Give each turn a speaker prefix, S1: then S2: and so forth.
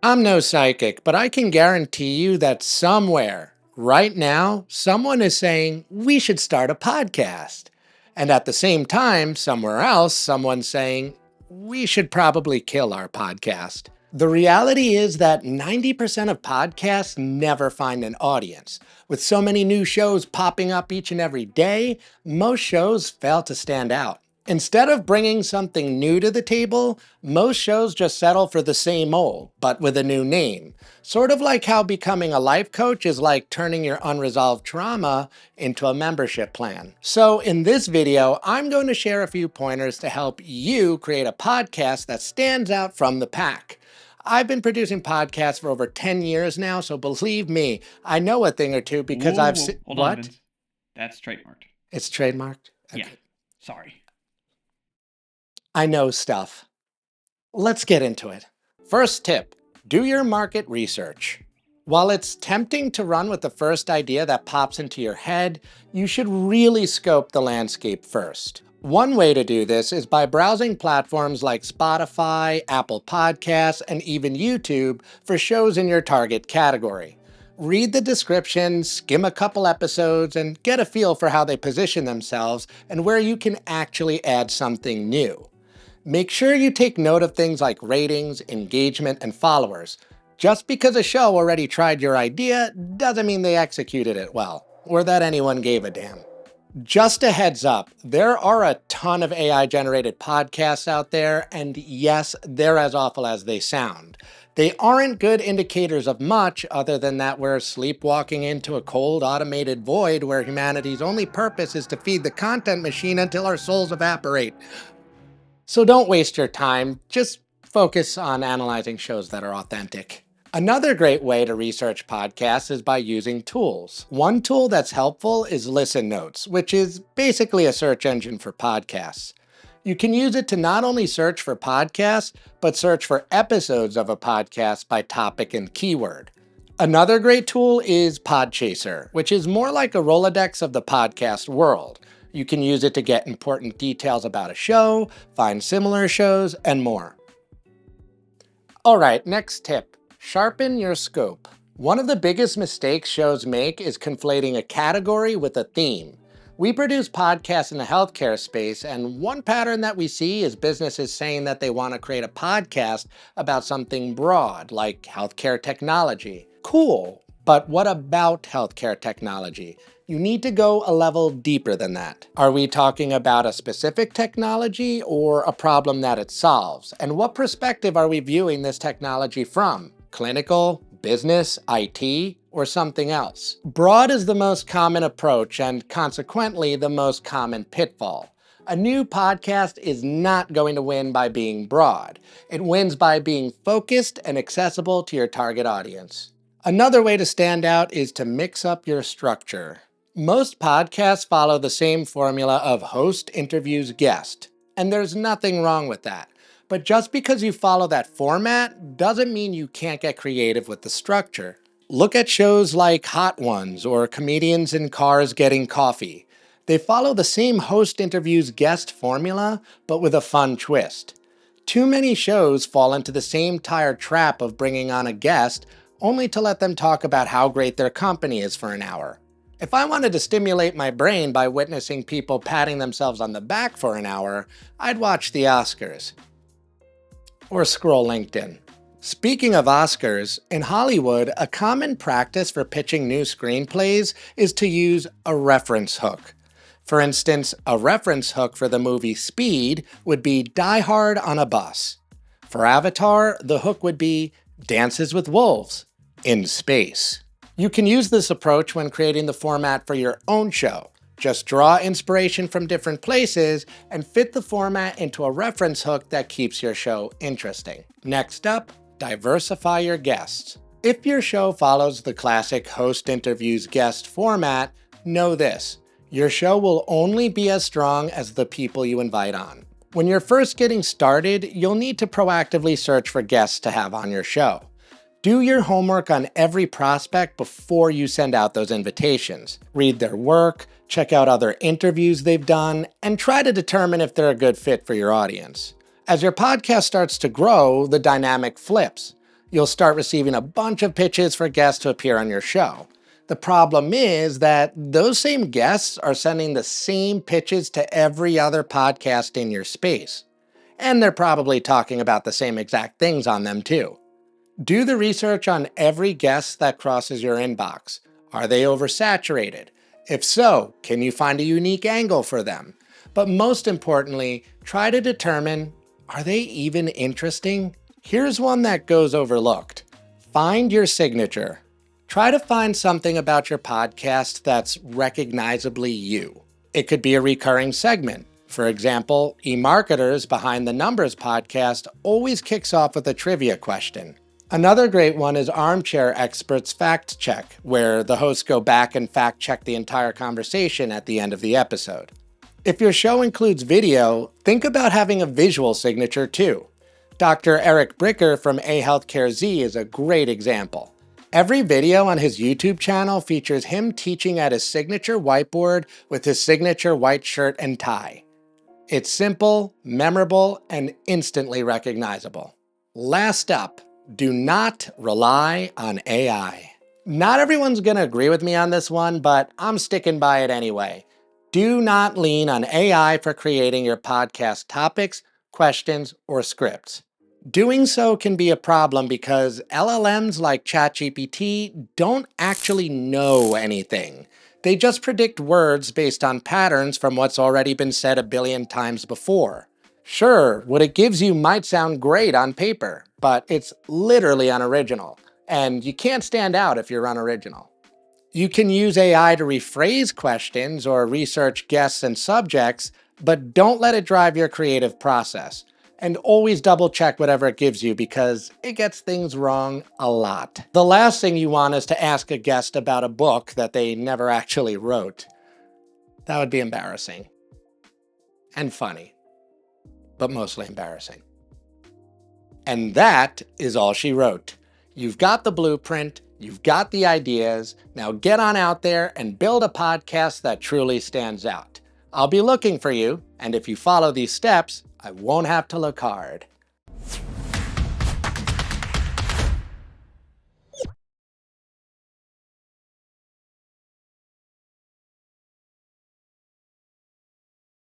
S1: I'm no psychic, but I can guarantee you that somewhere, right now, someone is saying we should start a podcast. And at the same time, somewhere else, someone's saying we should probably kill our podcast. The reality is that 90% of podcasts never find an audience. With so many new shows popping up each and every day, most shows fail to stand out. Instead of bringing something new to the table, most shows just settle for the same old, but with a new name. Sort of like how becoming a life coach is like turning your unresolved trauma into a membership plan. So in this video, I'm going to share a few pointers to help you create a podcast that stands out from the pack. I've been producing podcasts for over 10 years now, so believe me, I know a thing or two because
S2: Whoa,
S1: I've
S2: whoa, hold on,
S1: What?
S2: Vince. That's trademarked.
S1: It's trademarked?
S2: Yeah.
S1: Okay.
S2: Sorry.
S1: I know stuff. Let's get into it. First tip, do your market research. While it's tempting to run with the first idea that pops into your head, you should really scope the landscape first. One way to do this is by browsing platforms like Spotify, Apple Podcasts, and even YouTube for shows in your target category. Read the description, skim a couple episodes, and get a feel for how they position themselves and where you can actually add something new. Make sure you take note of things like ratings, engagement, and followers. Just because a show already tried your idea doesn't mean they executed it well, or that anyone gave a damn. Just a heads up, there are a ton of AI-generated podcasts out there, and yes, they're as awful as they sound. They aren't good indicators of much other than that we're sleepwalking into a cold, automated void where humanity's only purpose is to feed the content machine until our souls evaporate. So don't waste your time, just focus on analyzing shows that are authentic. Another great way to research podcasts is by using tools. One tool that's helpful is Listen Notes, which is basically a search engine for podcasts. You can use it to not only search for podcasts, but search for episodes of a podcast by topic and keyword. Another great tool is Podchaser, which is more like a Rolodex of the podcast world. You can use it to get important details about a show, find similar shows, and more. All right, next tip, sharpen your scope. One of the biggest mistakes shows make is conflating a category with a theme. We produce podcasts in the healthcare space, and one pattern that we see is businesses saying that they want to create a podcast about something broad, like healthcare technology. Cool, but what about healthcare technology? You need to go a level deeper than that. Are we talking about a specific technology or a problem that it solves? And what perspective are we viewing this technology from? Clinical, business, IT, or something else? Broad is the most common approach and consequently the most common pitfall. A new podcast is not going to win by being broad. It wins by being focused and accessible to your target audience. Another way to stand out is to mix up your structure. Most podcasts follow the same formula of host interviews guest, and there's nothing wrong with that. But just because you follow that format doesn't mean you can't get creative with the structure. Look at shows like Hot Ones or Comedians in Cars Getting Coffee. They follow the same host interviews guest formula, but with a fun twist. Too many shows fall into the same tired trap of bringing on a guest only to let them talk about how great their company is for an hour. If I wanted to stimulate my brain by witnessing people patting themselves on the back for an hour, I'd watch the Oscars. Or scroll LinkedIn. Speaking of Oscars, in Hollywood, a common practice for pitching new screenplays is to use a reference hook. For instance, a reference hook for the movie Speed would be Die Hard on a bus. For Avatar, the hook would be Dances with Wolves in space. You can use this approach when creating the format for your own show. Just draw inspiration from different places and fit the format into a reference hook that keeps your show interesting. Next up, diversify your guests. If your show follows the classic host interviews guest format, know this: your show will only be as strong as the people you invite on. When you're first getting started, you'll need to proactively search for guests to have on your show. Do your homework on every prospect before you send out those invitations. Read their work, check out other interviews they've done, and try to determine if they're a good fit for your audience. As your podcast starts to grow, the dynamic flips. You'll start receiving a bunch of pitches for guests to appear on your show. The problem is that those same guests are sending the same pitches to every other podcast in your space. And they're probably talking about the same exact things on them too. Do the research on every guest that crosses your inbox. Are they oversaturated? If so, can you find a unique angle for them? But most importantly, try to determine, are they even interesting? Here's one that goes overlooked. Find your signature. Try to find something about your podcast that's recognizably you. It could be a recurring segment. For example, eMarketer's Behind the Numbers podcast always kicks off with a trivia question. Another great one is Armchair Experts Fact Check, where the hosts go back and fact check the entire conversation at the end of the episode. If your show includes video, think about having a visual signature too. Dr. Eric Bricker from A Healthcare Z is a great example. Every video on his YouTube channel features him teaching at his signature whiteboard with his signature white shirt and tie. It's simple, memorable, and instantly recognizable. Last up, do not rely on AI. Not everyone's going to agree with me on this one, but I'm sticking by it anyway. Do not lean on AI for creating your podcast topics, questions, or scripts. Doing so can be a problem because LLMs like ChatGPT don't actually know anything. They just predict words based on patterns from what's already been said a billion times before. Sure, what it gives you might sound great on paper, but it's literally unoriginal, and you can't stand out if you're unoriginal. You can use AI to rephrase questions or research guests and subjects, but don't let it drive your creative process. And always double check whatever it gives you because it gets things wrong a lot. The last thing you want is to ask a guest about a book that they never actually wrote. That would be embarrassing. And funny, but mostly embarrassing. And that is all she wrote. You've got the blueprint, you've got the ideas, now get on out there and build a podcast that truly stands out. I'll be looking for you, and if you follow these steps, I won't have to look hard.